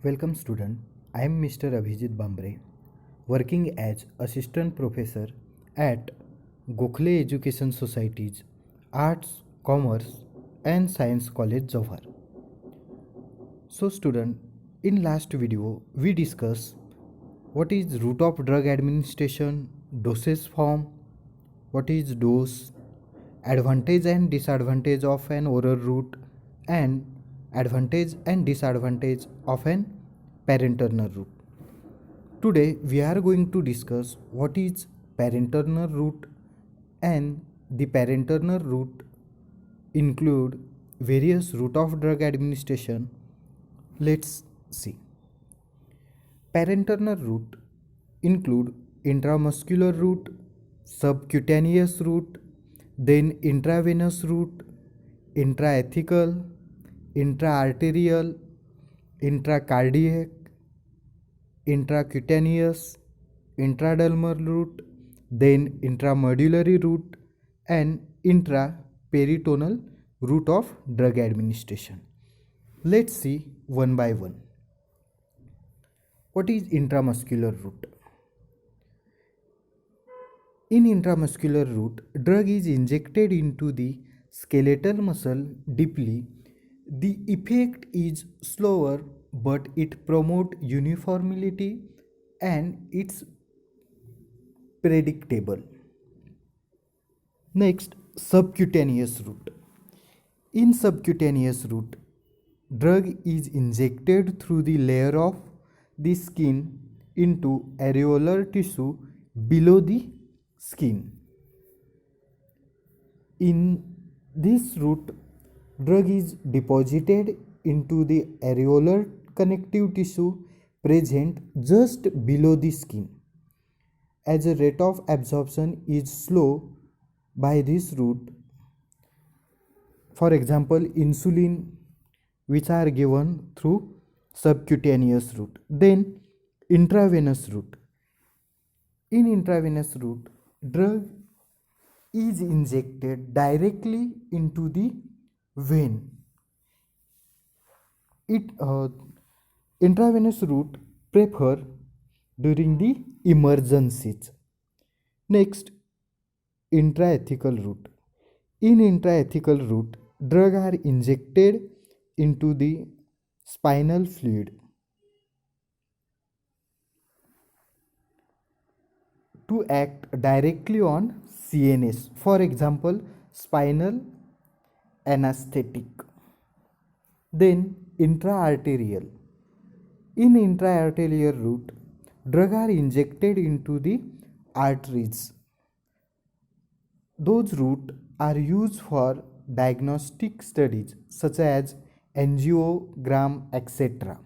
Welcome student, I am Mr. Abhijit Bambre, working as assistant professor at Gokhale Education Society's Arts, Commerce and Science College Jawhar. So student, in last video we discussed what is route of drug administration, dosage form, what is dose, advantage and disadvantage of an oral route, and advantage and disadvantage of an parenteral route. Today we are going to discuss what is parenteral route, and the parenteral route include various route of drug administration. Let's see. Parenteral route include intramuscular route, subcutaneous route, then intravenous route, intrathecal, intraarterial, intracardiac, intracutaneous, intradermal route, then intramedullary route, and intraperitoneal route of drug administration. Let's see one by one. What is intramuscular route? In intramuscular route, drug is injected into the skeletal muscle deeply. The effect is slower, but it promotes uniformity and it's predictable. Next, subcutaneous route. In subcutaneous route, drug is injected through the layer of the skin into areolar tissue below the skin. In this route, drug is deposited into the areolar connective tissue present just below the skin. As the rate of absorption is slow by this route, for example, insulin, which are given through subcutaneous route. Then intravenous route. In intravenous route, drug is injected directly into the vein. Intravenous route prefer during the emergencies. Next, intrathecal route. In intrathecal route, drugs are injected into the spinal fluid to act directly on CNS, for example, spinal anesthetic. Then intraarterial. In intraarterial route, drugs are injected into the arteries. Those routes are used for diagnostic studies such as angiogram, etc.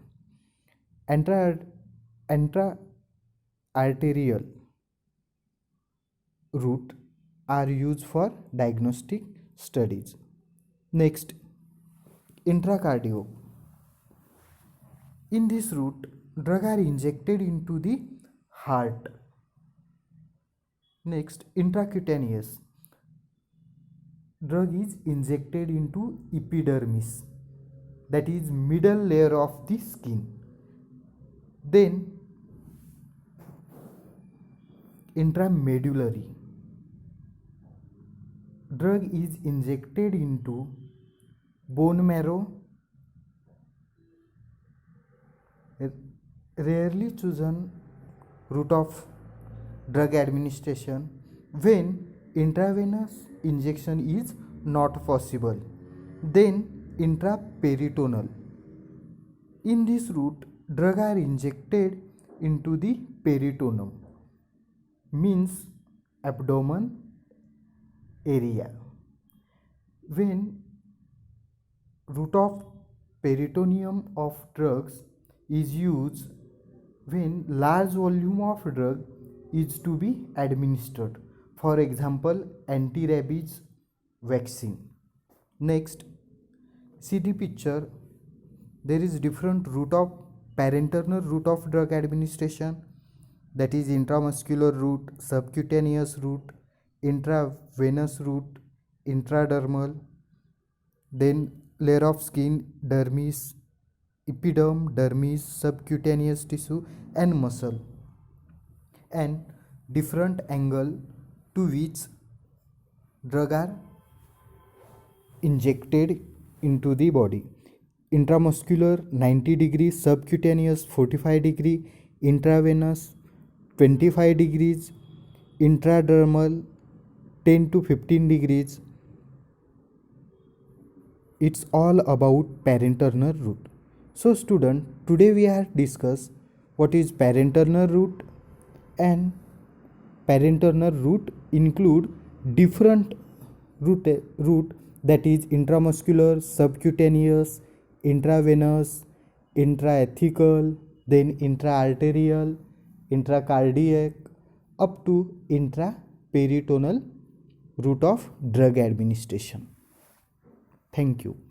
Intra-arterial route are used for diagnostic studies. Next, intracardio. In this route, drugs are injected into the heart. Next, intracutaneous. Drug is injected into epidermis, that is middle layer of the skin. Then intramedullary. Drug is injected into bone marrow, rarely chosen route of drug administration when intravenous injection is not possible. Then intraperitoneal. In this route, drugs are injected into the peritoneum, means abdomen area. When route of peritoneum of drugs is used when large volume of drug is to be administered, for example, anti-rabies vaccine. Next, see the picture. There is different route of parenteral route of drug administration, that is intramuscular route, subcutaneous route, intravenous route, intradermal, then layer of skin, dermis, epiderm, dermis, subcutaneous tissue and muscle, and different angle to which drug are injected into the body. Intramuscular 90 degrees, subcutaneous 45 degree, intravenous 25 degrees, intradermal 10 to 15 degrees. It's all about parenteral route. So student, today we have discussed what is parenteral route, and parenteral route include different route, that is intramuscular, subcutaneous, intravenous, intrathecal, then intraarterial, intracardiac, up to intraperitoneal route of drug administration. Thank you.